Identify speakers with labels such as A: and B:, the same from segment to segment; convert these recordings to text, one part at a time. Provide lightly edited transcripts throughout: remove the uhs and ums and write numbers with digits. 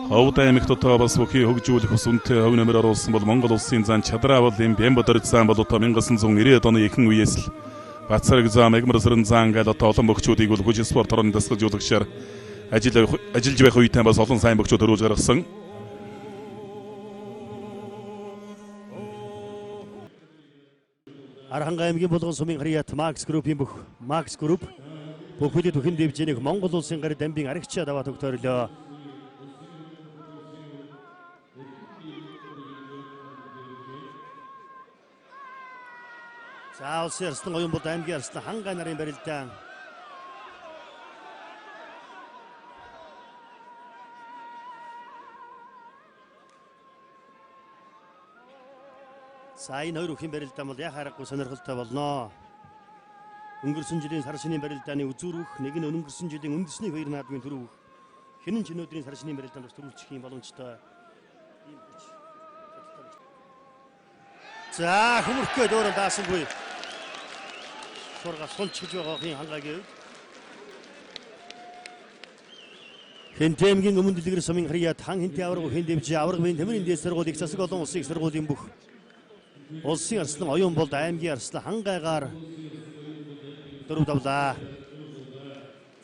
A: Ховд аймаг дотоо бас бүхий хөгжүүлэх ус үнэтэй хөв нэмэр оруулсан бол Монгол улсын зан чадраа бол энэ Бямбадар зан бол одоо 1990-ад оны ихэнх үеэс л Бацараг зан, Мегмарсрын зан гэдэг одоо олон бөхчүүдийг бол хүч спорт орны дасгалжуулагчаар ажиллаж байх үедээ бас олон сайн бөхчүүд төрүүлж гаргасан.
B: Аранхай аймгийн Булган сумын харьяат Макс группийн Макс групп бүхэлд бүхэн дэвжэнийг Монгол улсын гар дамбын аригчаа даваа төгтөөрлөө. За улсын арслан оюун бол аймгийн арслан хангай нарын барилдаан. За энэ хоёр бүхэн барилдаан бол яхаарахгүй сонирхолтой болно. Өнгөрсөн жилийн сар шинийн барилдааны үзүүрөх, нэг нь өнгөрсөн жилийн үндэсний хоёр наадмын төрөв. Хэн ч өнөөдрийн сар шинийн барилдаанд төрүүлчих юм боломжтой. За хүмүүрхгөө дөөрөн даасангүй. Сургал сулчиж байгаагийн хангайг. Хэнтэмгийн өмнө дэлгэр сумын харьяат хан хэнтэй авраг хэн дэвж аврагын тэмрийн дэс сургуулийг засаг олон улсын сургуулийн бүх улсын арслан оюун болд аймгийн арслан хангайгаар дөрөв давлаа.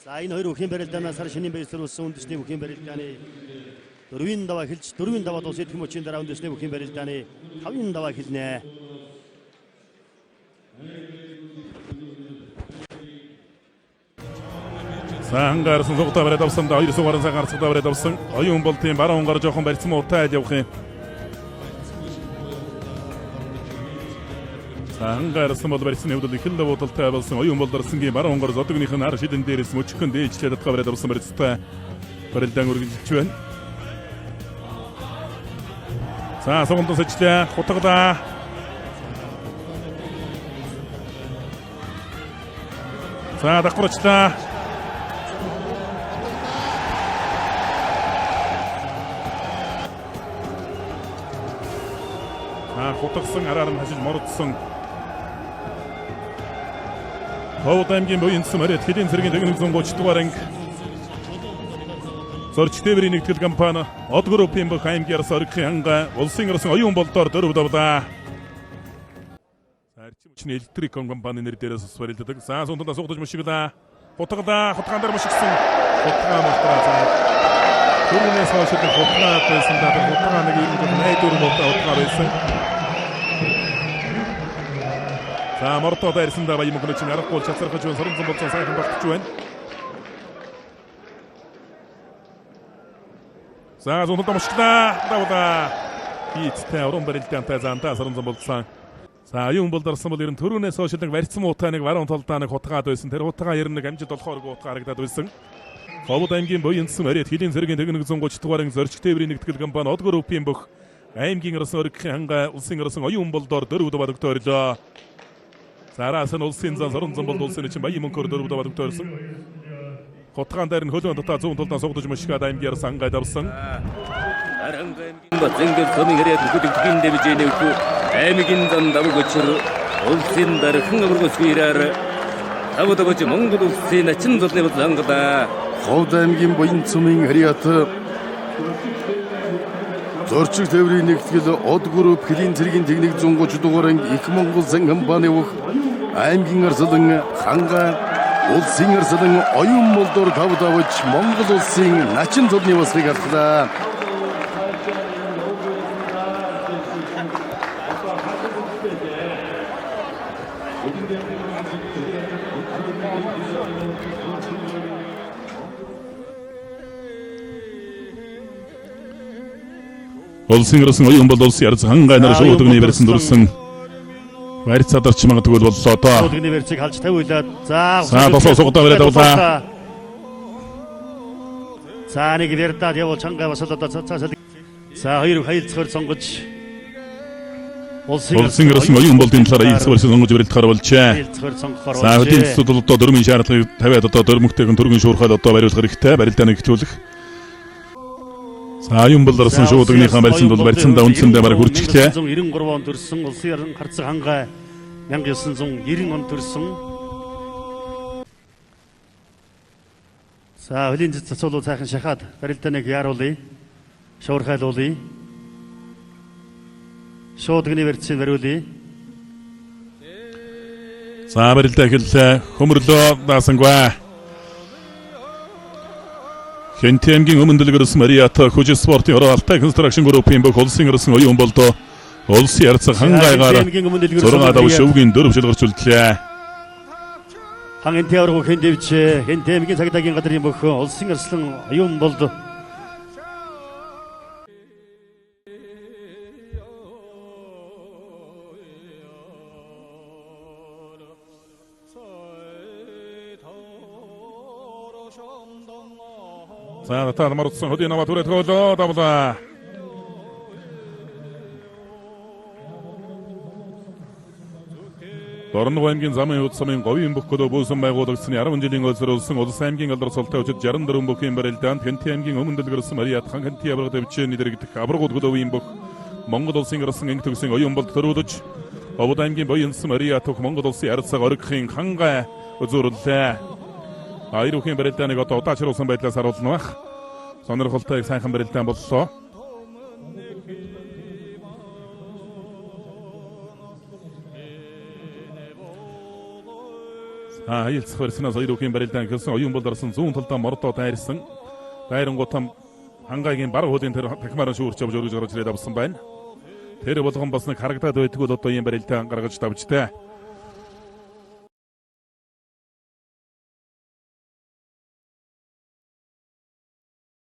B: За энэ хоёр бүхэн барилдаанаас сар шинийн байрсруулсан үндэсний бүхэн барилдааны 4-ийн даваа хэлж 4-ийн даваа дуусах хүмүүчийн дараа үндэсний бүхэн барилдааны 5-ийн даваа хэлнэ.
A: Хангаарсан сугтаа барайд авсан да 2 сугааран цагаар сугтаа барайд авсан. Оюун болтын баруун гар жоохон барьсан муутай явах юм. Хангаарсан бол барьсан хэвдэл их л бодолтой болсон. Оюун бол дарсангийн баруун гар зодогных нь ар шидэн дээрээс мөчгөн дээжлээд татгаа барайд авсан барьцтай. Барилдаан үргэлжилж байна. За сугтаа сэжлээ. Хутгадаа. За дакурчлаа. Хутгсан араар нь хашиж мордсон. Ховд аймгийн буянсан морид хэдийн цэргийн 130 дугаар анги. Зорч тээврийн нэгтгэл компани Од группийн бүх аймгийн арс оргихын хангай улсын арсын оюун болдоор дөрөв давлаа. Арчим хүчний электрик компани нэр дээрээс ус барилдадаг. За сундаа сугдаж мушиглаа. Хутгаан дээр мушигсан. Хутгаа мартаа за. Түрүүнээс хойш хутгаа байсан даа хутгаа нэг юм жоохон найдвар болтоо хутгаа байсан. За мордоо дайрсан да баян мөнгөч аргагүй чацархаж байна. Соронзон болцсон сайхан багтж байна. За зундаа мушглаа. Давлаа. Хийцтэй уран барилдаантай заантаа соронзон болцсон. За оюун бол дарсан бол ерөн төрүүнээс хойш нэг барьцсан муутай нэг баруун талдаа нэг хутгаад байсан. Тэр хутгаа ер нь нэг амжилт болохоор хутгаа харагдаад байсан. Ховд аймгийн буянсан морид хэдийн цэргийн 130 дугаар анги зорч тээврийн нэгтгэл компани Од группийн бүх аймгийн арс оргихын хангай улсын арсын оюун болдоор дөрөв даваа төгтөөрлөө. Сараас нь улсын зан соронзон болд улсын чинь баян мөнгөөр дөрөв даваа төгтөөрсөн. Хотгаан дээр нь хөлөө дотоо 100 толдоо сугдаж мушгаад аймгийн арс хангай давсан.
C: Аранхай аймгийн Бацангэр сумын харьяат бүхэлд дэвж ийнэвгүй аймгийн зан давгочор улсын дархан өргөсгийрээр тавдагч Монгол улсын начин зулны бодлонгода
D: Ховд аймгийн буянсан сумын харьяат зорчиг тээврийн нэгтгэл Од групп хэдийн цэргийн 130 дугаар анги их Монгол сан компани бүх аймгийн арслан хангай улсын арслан оюун болдоор тавдагч Монгол улсын начин зулны бослыг алхлаа.
A: Улсын арсын оюун бол улсын арс хангай нар шуудгны барьсан дурсан. Барьц адарч магадгүй боллоо доо.
B: Шуудгны барьцыг халж тавиулаад
A: за босоо сугтаа барайд авлаа.
B: За нэг вердад явуул чангай басалаад цаасаа. За хоёр хайлцгаар сонгож улсын
A: арсын оюун болдын талаар ийхс барьсан сонгож барилдахаар болжээ. За хөдөлгөөний төсөл одоо дөрмийн шаардлагыг тавиад одоо дөрмөгтэйгэн төргийн шуурхаад одоо бариулах хэрэгтэй. Барилдааны эхлүүлэх. За оюун бол дарсан шуудгийнхаа барьсан бол барьсандаа үндсэндээ бараг хүрчихлээ.
B: 1993 онд төрсөн улсын харцаг хангай 1990 онд төрсөн. За хөлийн цэцүүлүү цайхан шахаад барилдааныг яаруулъя. шуурхайлуулъя. Шуудганы вэрцэн бариулъя.
A: За барилдаа эхэллээ. Хөмөрлөө даасангаа. Хэнти аймгийн өмнө дэлгэрсэн Мариата Хүч спортын ороо Алтай констракшн группийн бүх улсын ирсэн оюун болдоо улсын ярцаг хангайгаар 6 давуу шөвгийн 4 жил гарчулдлаа.
B: Хангинти аварга хэн дэвчээ. Хэнти аймгийн цагдаагийн газрын бүх улсын ирсэн оюун болдоо
A: За та марцсан хөдийн аваа түрээд гоолоо давлаа. Дорнов аймгийн замын удсамын говийн бүхгөлөө буусан байгуулагдсны 10 жилийн өлсөрүүлсэн улс аймгийн алдар султай өчид 64 бүхийн барилдаанд Хэнти аймгийн өмнө дэлгэрсэн Мариат Хэнти аварга дэвчээ нэдэрэгдэх аврагууд гөлөвийн бүх Монгол улсын ирсэн инг төгсөн оюун болд төрүүлж Овод аймгийн боёнсан Мариат Монгол улсын арцаг оргихын хангай үзүүллээ. Айруухийн барилдааныг одоо удаачруулсан байдлаас харуулна бах. Сонирхолтой сайхан барилдаан боллоо. Аялцах барьснаас айруухийн барилдаан гэсэн оюун болд орсон зүүн талдаа мордоо дайрсан. Дайрангуутам хангайгийн бараг хуулийн тэр дахимаараа шүүрч авч өргөж гарч ирээд авсан байна. Тэр болгон бас нэг харагдаад байдгүй л одоо ийм барилдаан гаргаж давжтай.